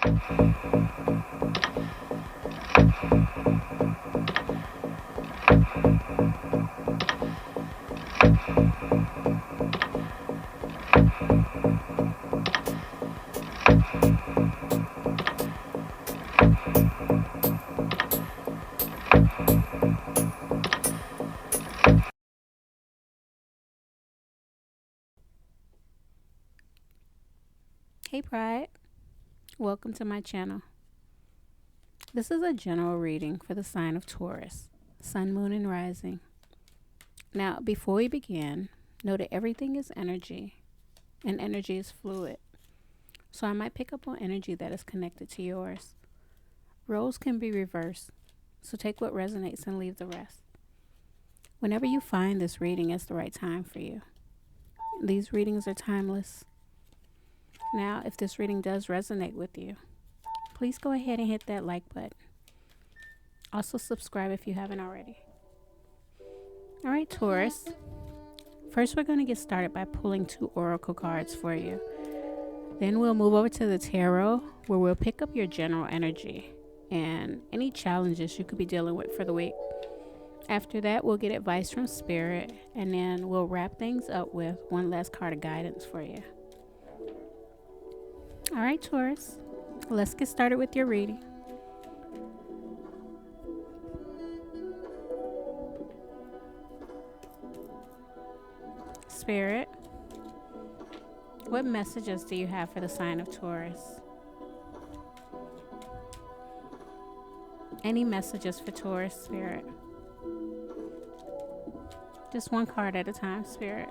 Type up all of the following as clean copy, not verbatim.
Hey Pride, welcome to my channel. This is a general reading for the sign of Taurus, Sun, Moon, and Rising. Now, before we begin, know that everything is energy, and energy is fluid. So I might pick up on energy that is connected to yours. Roles can be reversed, so take what resonates and leave the rest. Whenever you find this reading is the right time for you. These readings are timeless. Now, if this reading does resonate with you, please go ahead and hit that like button. Also subscribe if you haven't already. All right, Taurus. First, we're going to get started by pulling 2 oracle cards for you. Then we'll move over to the tarot, where we'll pick up your general energy and any challenges you could be dealing with for the week. After that, we'll get advice from Spirit, and then we'll wrap things up with one last card of guidance for you. All right, Taurus, let's get started with your reading. Spirit, what messages do you have for the sign of Taurus? Any messages for Taurus, Spirit? Just one card at a time, Spirit.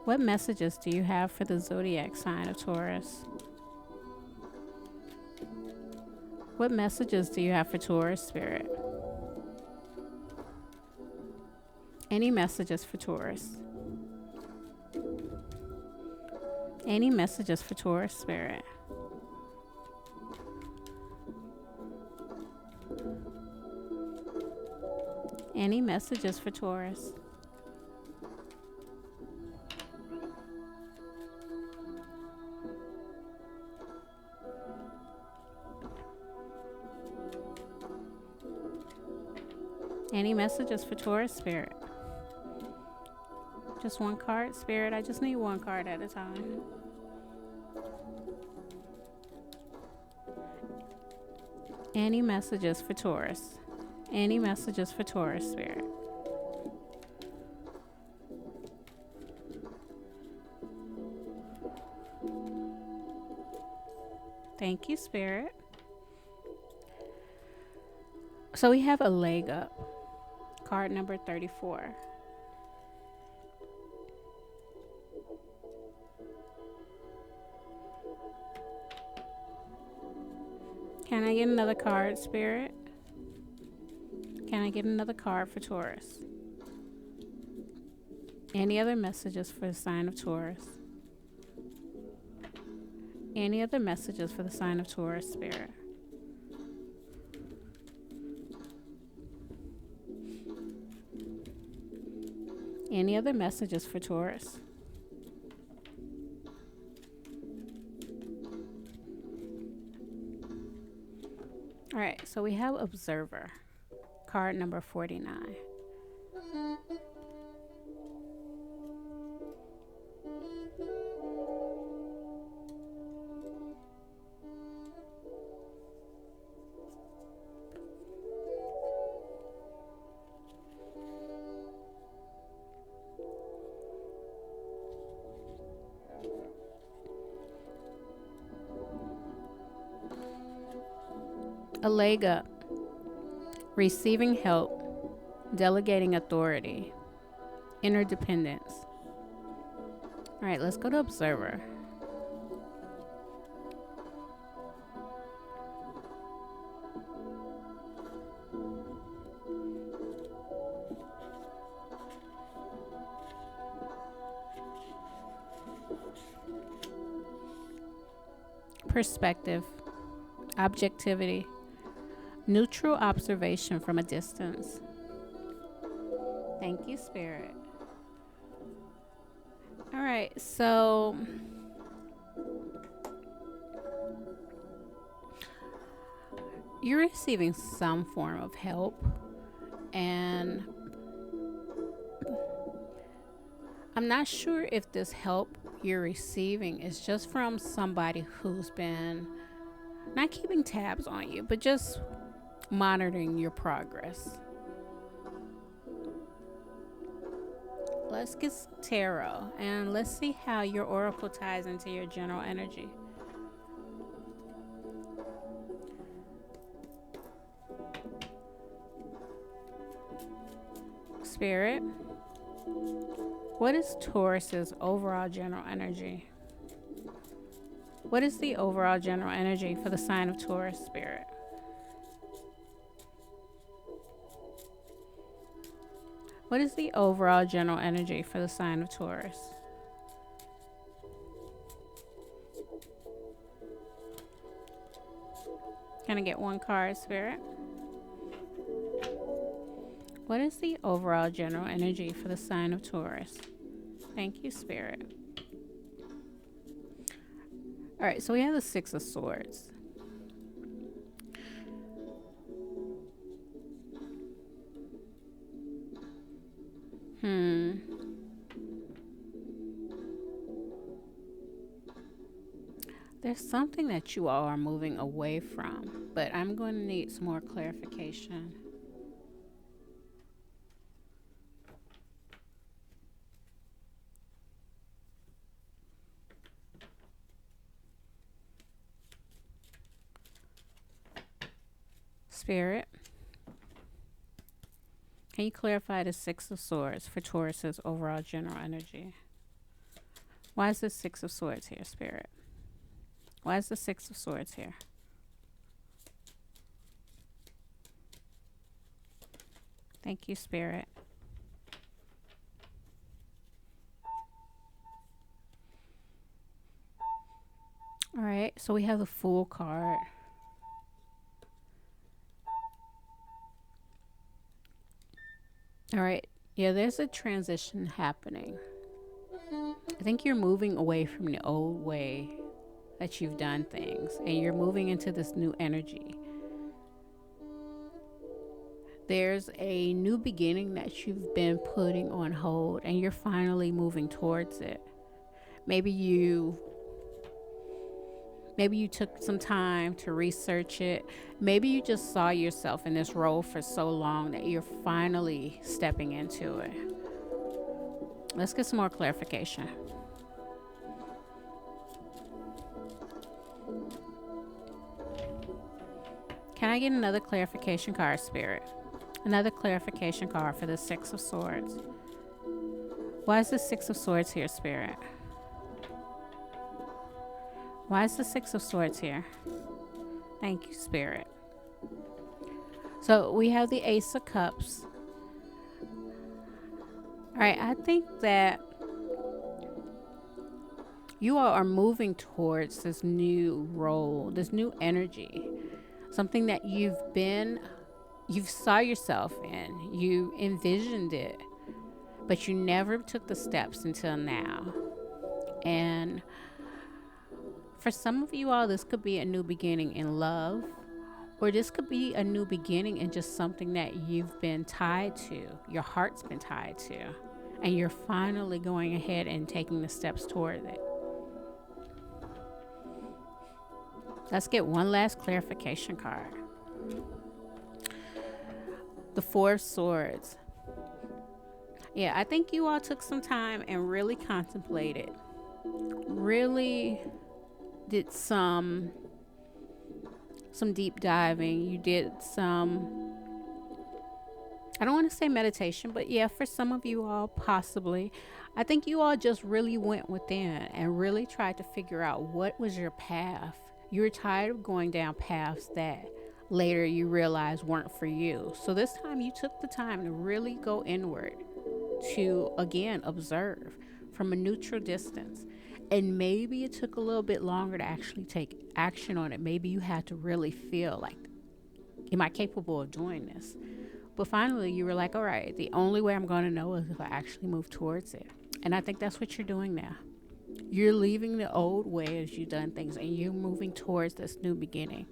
What messages do you have for the zodiac sign of Taurus? What messages do you have for Taurus, Spirit? Any messages for Taurus? Any messages for Taurus, Spirit? Any messages for Taurus? Any messages for Taurus, Spirit? Just one card, Spirit. I just need one card at a time. Any messages for Taurus? Any messages for Taurus, Spirit? Thank you, Spirit. So we have a leg up. Card number 34. Can I get another card, Spirit? Can I get another card for Taurus? Any other messages for the sign of Taurus? Any other messages for the sign of Taurus, Spirit? Any other messages for Taurus? All right, so we have Observer, card number 49. A leg up, receiving help, delegating authority, interdependence. All right, let's go to Observer. Perspective, objectivity, neutral observation from a distance. Thank you, Spirit. All right, so you're receiving some form of help, and I'm not sure if this help you're receiving is just from somebody who's been not keeping tabs on you, but just monitoring your progress. Let's get tarot and let's see how your oracle ties into your general energy. Spirit, what is Taurus's overall general energy? What is the overall general energy for the sign of Taurus, Spirit? What is the overall general energy for the sign of Taurus? Can I get one card, Spirit? What is the overall general energy for the sign of Taurus? Thank you, Spirit. All right, so we have the Six of Swords. There's something that you all are moving away from, but I'm going to need some more clarification. Spirit, can you clarify the Six of Swords for Taurus's overall general energy? Why is the Six of Swords here, Spirit? Why is the Six of Swords here? Thank you, Spirit. All right, so we have the Fool card. All right, yeah, there's a transition happening. I think you're moving away from the old way that you've done things, and you're moving into this new energy. There's a new beginning that you've been putting on hold, and you're finally moving towards it. Maybe you took some time to research it. Maybe you just saw yourself in this role for so long that you're finally stepping into it. Let's get some more clarification. Can I get another clarification card, Spirit? Another clarification card for the Six of Swords. Why is the Six of Swords here, Spirit? Why is the Six of Swords here? Thank you, Spirit. So we have the Ace of Cups. All right, I think that you all are moving towards this new role, this new energy. Something that you saw yourself in, you envisioned it, but you never took the steps until now. And for some of you all, this could be a new beginning in love, or this could be a new beginning in just something that you've been tied to, your heart's been tied to, and you're finally going ahead and taking the steps toward it. Let's get one last clarification card. The Four of Swords. Yeah, I think you all took some time and really contemplated. Really did some deep diving. You did some, I don't want to say meditation, but yeah, for some of you all, possibly. I think you all just really went within and really tried to figure out what was your path. You were tired of going down paths that later you realized weren't for you. So this time you took the time to really go inward, to again observe from a neutral distance. And maybe it took a little bit longer to actually take action on it. Maybe you had to really feel like, am I capable of doing this? But finally you were like, all right, the only way I'm going to know is if I actually move towards it. And I think that's what you're doing now. You're leaving the old way as you've done things, and you're moving towards this new beginning.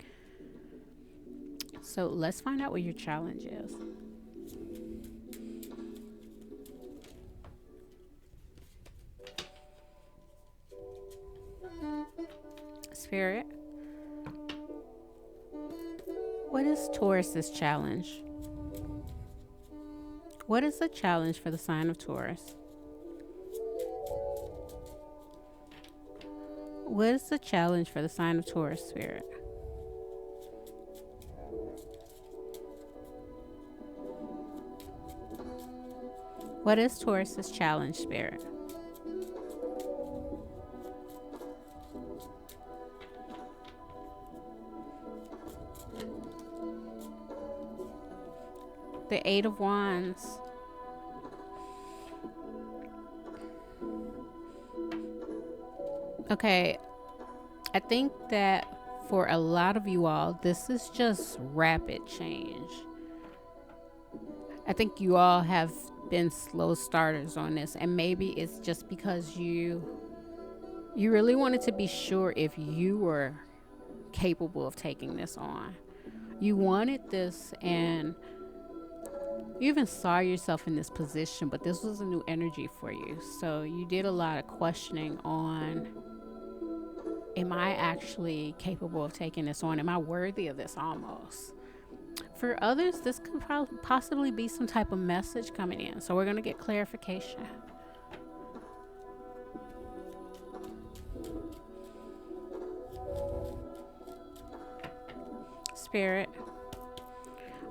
So let's find out what your challenge is. Spirit, what is Taurus's challenge? What is the challenge for the sign of Taurus? What is the challenge for the sign of Taurus, Spirit? What is Taurus's challenge, Spirit? The Eight of Wands. Okay, I think that for a lot of you all, this is just rapid change. I think you all have been slow starters on this, and maybe it's just because you really wanted to be sure if you were capable of taking this on. You wanted this, and you even saw yourself in this position, but this was a new energy for you. So you did a lot of questioning on, am I actually capable of taking this on? Am I worthy of this almost? For others, this could possibly be some type of message coming in. So we're going to get clarification. Spirit,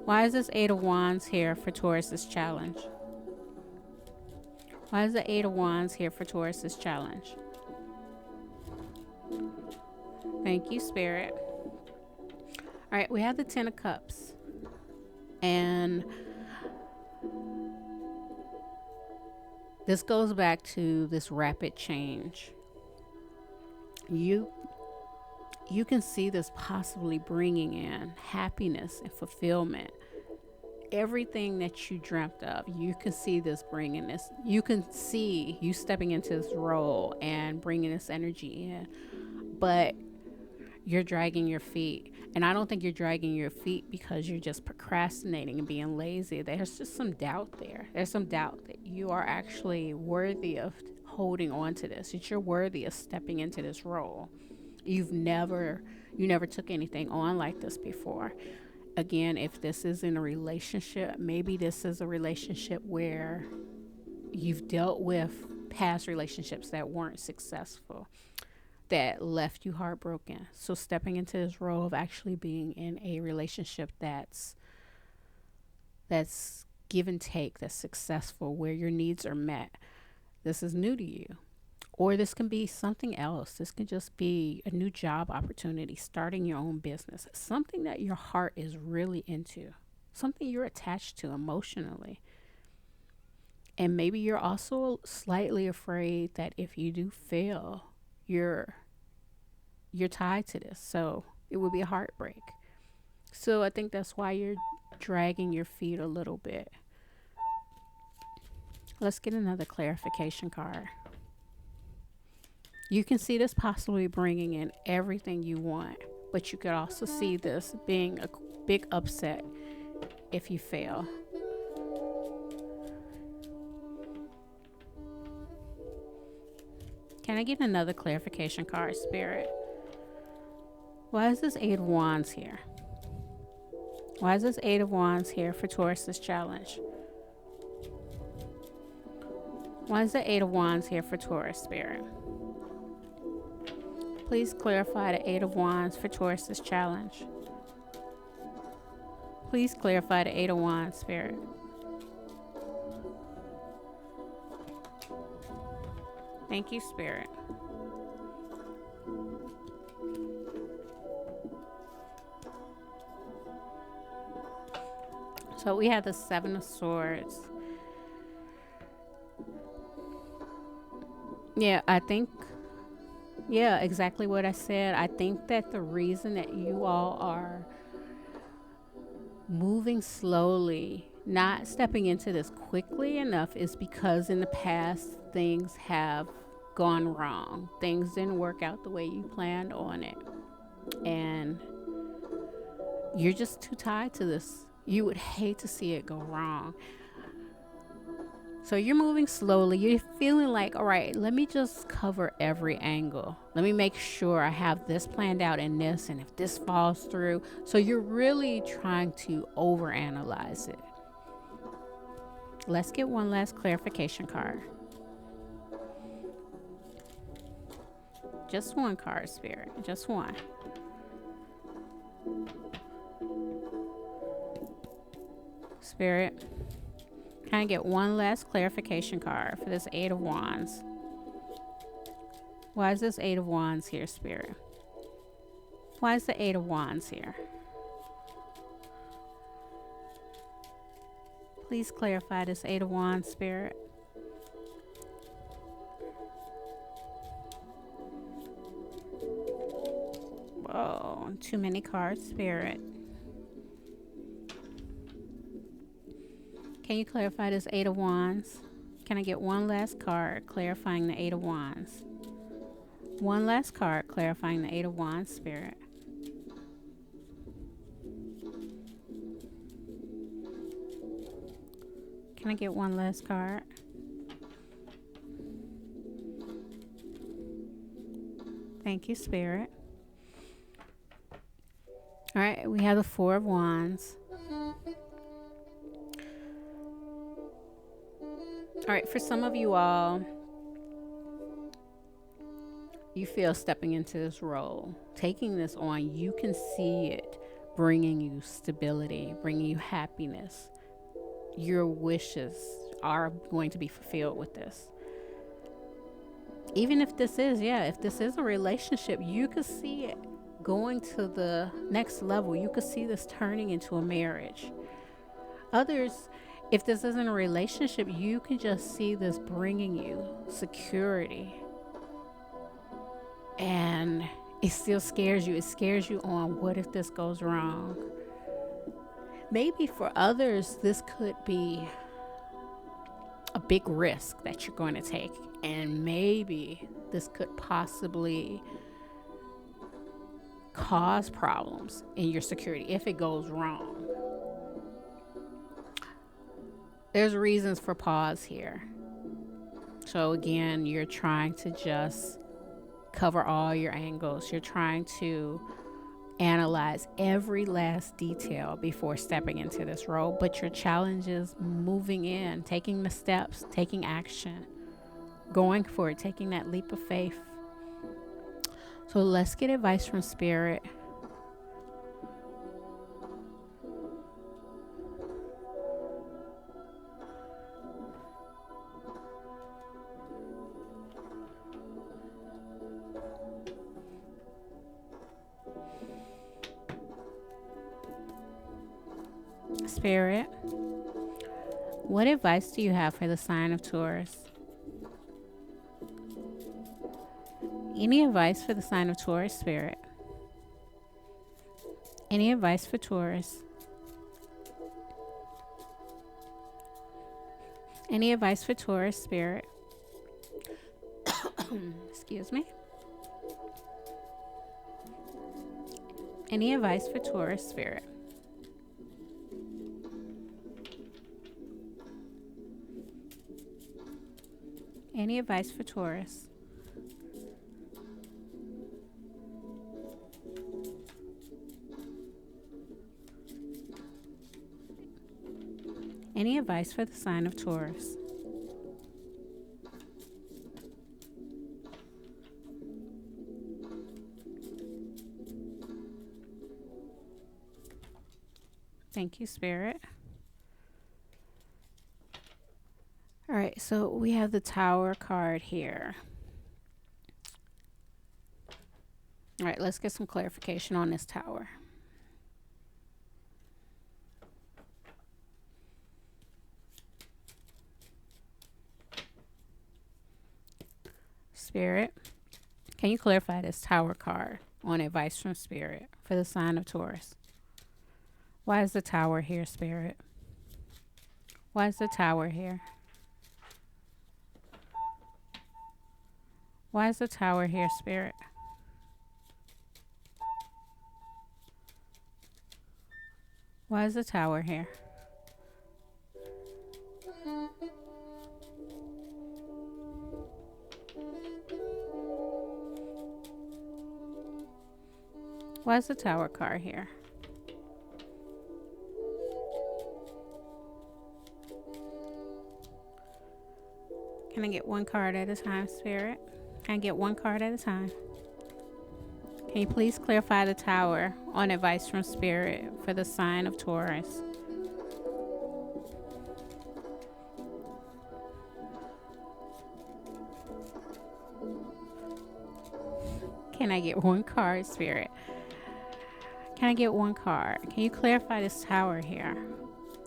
why is this Eight of Wands here for Taurus's challenge? Why is the Eight of Wands here for Taurus's challenge? Thank you, Spirit. All right, we have the Ten of Cups. And this goes back to this rapid change. You can see this possibly bringing in happiness and fulfillment. Everything that you dreamt of, you can see this bringing this. You can see you stepping into this role and bringing this energy in. But you're dragging your feet. And I don't think you're dragging your feet because you're just procrastinating and being lazy. There's just some doubt there. There's some doubt that you are actually worthy of holding on to this, that you're worthy of stepping into this role. You never took anything on like this before. Again, if this is in a relationship, maybe this is a relationship where you've dealt with past relationships that weren't successful, that left you heartbroken. So stepping into this role of actually being in a relationship that's give and take, that's successful, where your needs are met, this is new to you. Or this can be something else. This can just be a new job opportunity, starting your own business, something that your heart is really into, something you're attached to emotionally. And maybe you're also slightly afraid that if you do fail, you're tied to this. So it would be a heartbreak. So I think that's why you're dragging your feet a little bit. Let's get another clarification card. You can see this possibly bringing in everything you want, but you could also see this being a big upset if you fail. Can I get another clarification card, Spirit? Why is this Eight of Wands here? Why is this Eight of Wands here for Taurus's challenge? Why is the Eight of Wands here for Taurus, Spirit? Please clarify the Eight of Wands for Taurus's challenge. Please clarify the Eight of Wands, Spirit. Thank you, Spirit. So we have the Seven of Swords. Yeah, exactly what I said. I think that the reason that you all are moving slowly, not stepping into this quickly enough, is because in the past things have gone wrong. Things didn't work out the way you planned on it. And You're just too tied to this. You would hate to see it go wrong. So you're moving slowly. You're feeling like, all right, let me just cover every angle. Let me make sure I have this planned out in this, and if this falls through. So you're really trying to overanalyze it. Let's get one last clarification card. Just one card, Spirit. Just one. Spirit, can I get one last clarification card for this Eight of Wands? Why is this Eight of Wands here, Spirit? Why is the Eight of Wands here? Please clarify this Eight of Wands, Spirit. Whoa, too many cards, Spirit. Can you clarify this Eight of Wands? Can I get one last card clarifying the Eight of Wands? One last card clarifying the Eight of Wands, Spirit. Can I get one last card? Thank you, Spirit. All right, we have the Four of Wands. All right, for some of you all, you feel stepping into this role, taking this on, you can see it bringing you stability, bringing you happiness. Your wishes are going to be fulfilled with this. Even if this is, if this is a relationship, you could see it going to the next level. You could see this turning into a marriage. Others, if this isn't a relationship, you can just see this bringing you security. And it still scares you. It scares you on what if this goes wrong. Maybe for others, this could be a big risk that you're going to take. And maybe this could possibly cause problems in your security if it goes wrong. There's reasons for pause here. So again, you're trying to just cover all your angles. You're trying to analyze every last detail before stepping into this role. But your challenge is moving in, taking the steps, taking action, going for it, taking that leap of faith. So let's get advice from Spirit. Spirit, what advice do you have for the sign of Taurus? Any advice for the sign of Taurus, Spirit? Any advice for Taurus? Any advice for Taurus, Spirit? Excuse me. Any advice for Taurus, Spirit? Any advice for Taurus? Any advice for the sign of Taurus? Thank you, Spirit. All right, so we have the Tower card here. All right, let's get some clarification on this Tower. Spirit, can you clarify this Tower card on advice from Spirit for the sign of Taurus? Why is the Tower here, Spirit? Why is the Tower here? Why is the Tower here, Spirit? Why is the Tower here? Why is the Tower card here? Can I get one card at a time, Spirit? Can I get one card at a time? Can you please clarify the Tower on advice from Spirit for the sign of Taurus? Can I get one card, Spirit? Can I get one card? Can you clarify this Tower here?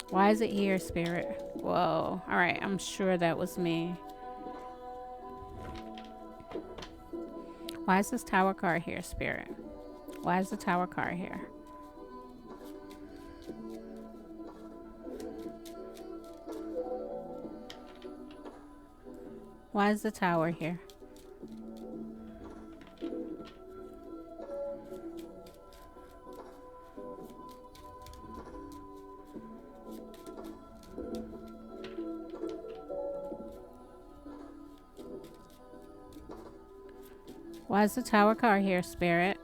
Why is it here, Spirit? Whoa. All right. I'm sure that was me. Why is this Tower card here, Spirit? Why is the Tower card here? Why is the Tower here? Why is the Tower card here, Spirit?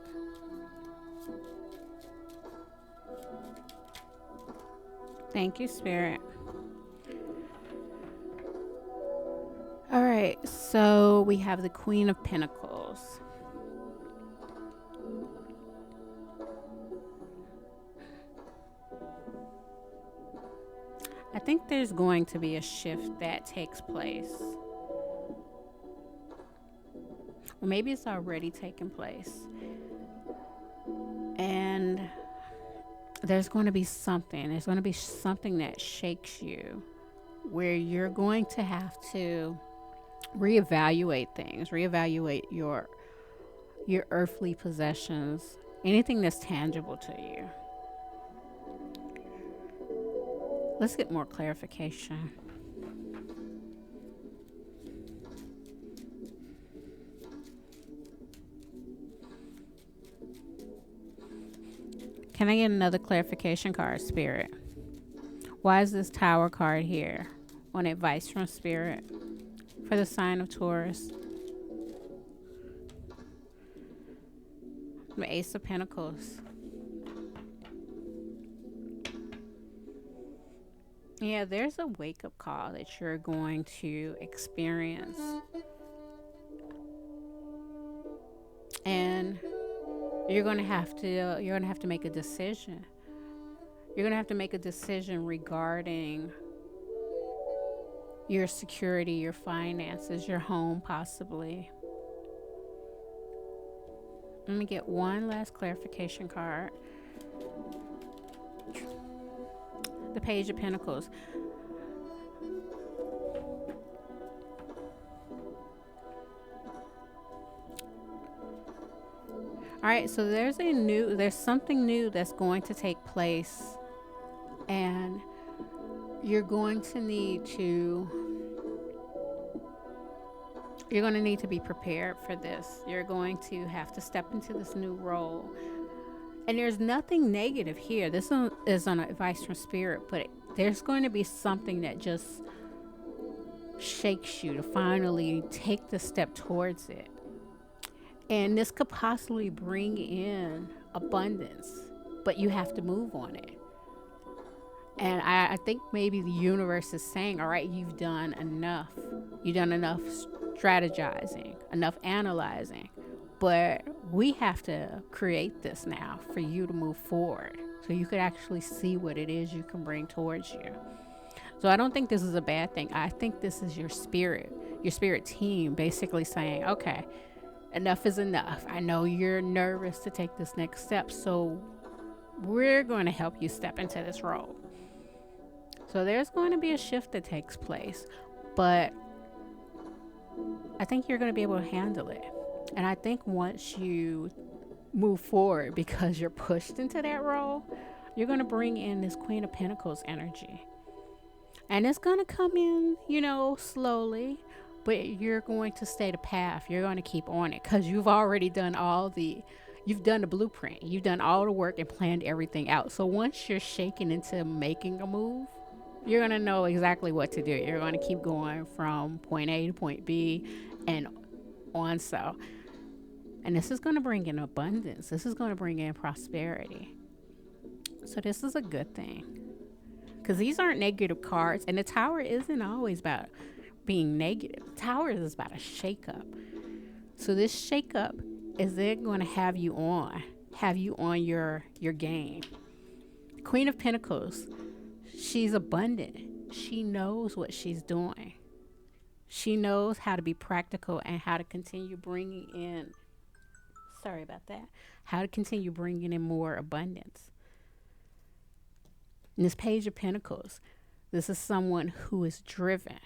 Thank you, Spirit. All right, so we have the Queen of Pentacles. I think there's going to be a shift that takes place. Or maybe it's already taken place. And there's going to be something. There's going to be something that shakes you, where you're going to have to reevaluate things, reevaluate your earthly possessions, anything that's tangible to you. Let's get more clarification. Can I get another clarification card, Spirit? Why is this Tower card here on advice from Spirit for the sign of Taurus? The Ace of Pentacles. Yeah, there's a wake-up call that you're going to experience. And you're going to have to make a decision. You're going to have to make a decision regarding your security, your finances, your home, possibly. Let me get one last clarification card. The Page of Pentacles. All right, so there's something new that's going to take place, and you're going to need to be prepared for this. You're going to have to step into this new role. And there's nothing negative here. This is an advice from Spirit, but there's going to be something that just shakes you to finally take the step towards it. And this could possibly bring in abundance, but you have to move on it. And I think maybe the universe is saying, all right, you've done enough. You've done enough strategizing, enough analyzing. But we have to create this now for you to move forward, so you could actually see what it is you can bring towards you. So I don't think this is a bad thing. I think this is your spirit team basically saying, okay, enough is enough. I know you're nervous to take this next step, so we're going to help you step into this role. So there's going to be a shift that takes place, but I think you're going to be able to handle it. And I think once you move forward, because you're pushed into that role, you're going to bring in this Queen of Pentacles energy. And it's going to come in, slowly, but you're going to stay the path. You're going to keep on it because you've already done all the you've done the blueprint. You've done all the work and planned everything out. So once you're shaken into making a move, you're going to know exactly what to do. You're going to keep going from point A to point B and on. So, and this is going to bring in abundance. This is going to bring in prosperity. So this is a good thing, because these aren't negative cards, and the Tower isn't always about being negative. The Tower is about a shakeup. So this shakeup is it going to have you on your game. Queen of Pentacles, she's abundant. She knows what she's doing. She knows how to be practical and how to continue bringing in, how to continue bringing in more abundance. In this Page of Pentacles, this is someone who is driven.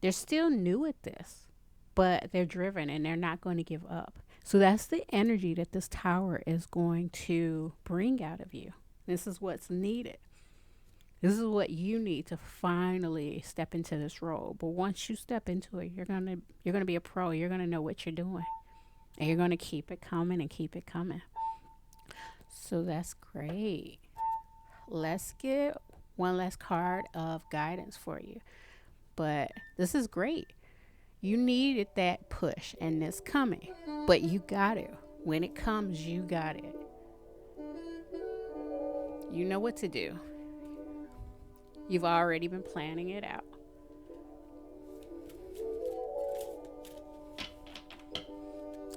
They're still new at this, but they're driven and they're not going to give up. So that's the energy that this Tower is going to bring out of you. This is what's needed. This is what you need to finally step into this role. But once you step into it, you're gonna be a pro. You're gonna know what you're doing, and you're gonna keep it coming and keep it coming. So that's great. Let's get one last card of guidance for you. But this is great. You needed that push, and it's coming. But you got it. When it comes, you got it. You know what to do. You've already been planning it out.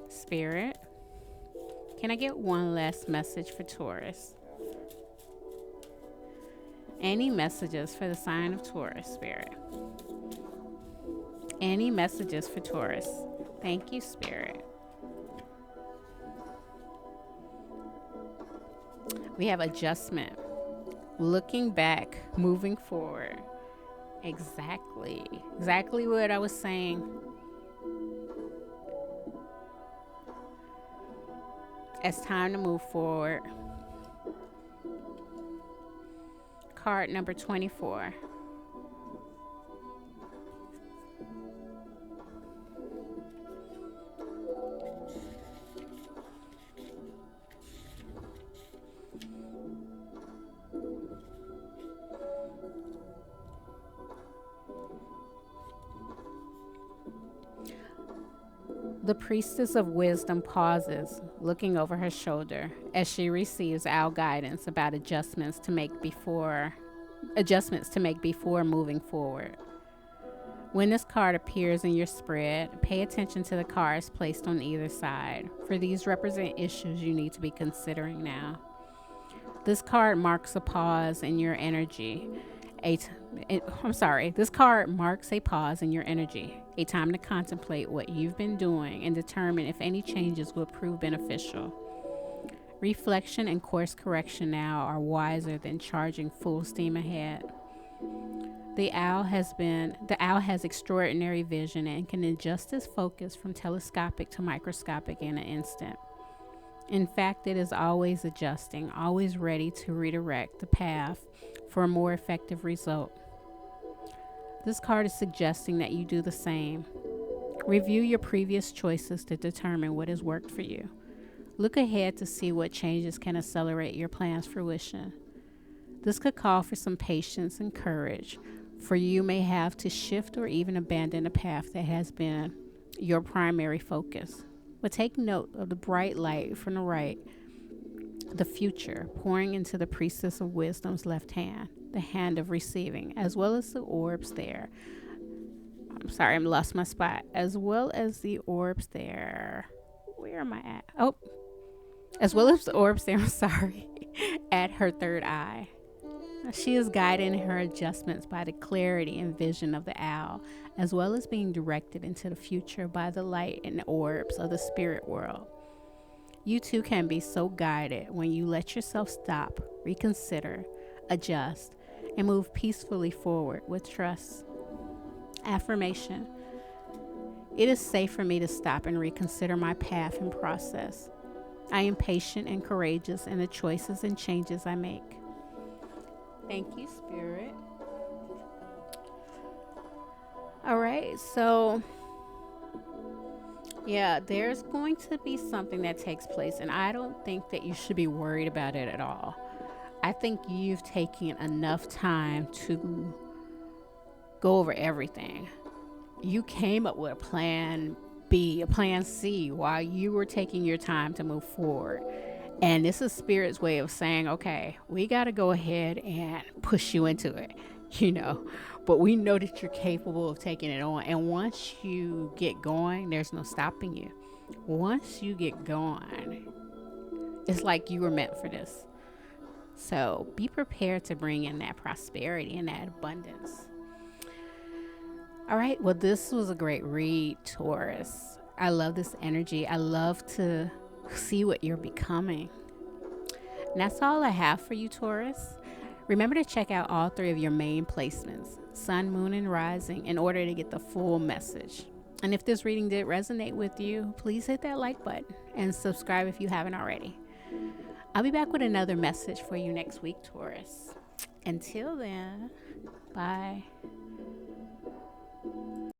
Spirit, can I get one last message for Taurus? Any messages for the sign of Taurus, Spirit? Any messages for Taurus? Thank you, Spirit. We have adjustment. Looking back, moving forward. Exactly what I was saying. It's time to move forward. Card number 24. The Priestess of Wisdom pauses, looking over her shoulder as she receives our guidance about adjustments to make before moving forward. When this card appears in your spread, pay attention to the cards placed on either side, for these represent issues you need to be considering now. This card marks a pause in your energy. This card marks a pause in your energy, a time to contemplate what you've been doing and determine if any changes will prove beneficial. Reflection and course correction now are wiser than charging full steam ahead. The owl has extraordinary vision and can adjust its focus from telescopic to microscopic in an instant. In fact, it is always adjusting, always ready to redirect the path for a more effective result. This card is suggesting that you do the same. Review your previous choices to determine what has worked for you. Look ahead to see what changes can accelerate your plan's fruition. This could call for some patience and courage, for you may have to shift or even abandon a path that has been your primary focus. But take note of the bright light from the right, the future pouring into the Priestess of Wisdom's left hand, the hand of receiving, as well as the orbs there. I lost my spot. As well as the orbs there. Where am I at? Oh, as well as the orbs there, at her third eye. She is guided in her adjustments by the clarity and vision of the owl, as well as being directed into the future by the light and orbs of the spirit world. You too can be so guided when you let yourself stop, reconsider, adjust, and move peacefully forward with trust. Affirmation. It is safe for me to stop and reconsider my path and process. I am patient and courageous in the choices and changes I make. Thank you, Spirit. All right, so Yeah, there's going to be something that takes place, and I don't think that you should be worried about it at all. I think you've taken enough time to go over everything. You came up with a plan B, a plan C while you were taking your time to move forward. And this is Spirit's way of saying, okay, we got to go ahead and push you into it, you know. But we know that you're capable of taking it on. And once you get going, there's no stopping you. Once you get going, it's like you were meant for this. So be prepared to bring in that prosperity and that abundance. All right. Well, this was a great read, Taurus. I love this energy. I love to see what you're becoming. And that's all I have for you, Taurus. Remember to check out all 3 of your main placements, Sun, Moon, and Rising, in order to get the full message. And if this reading did resonate with you, please hit that like button and subscribe if you haven't already. I'll be back with another message for you next week, Taurus. Until then, bye.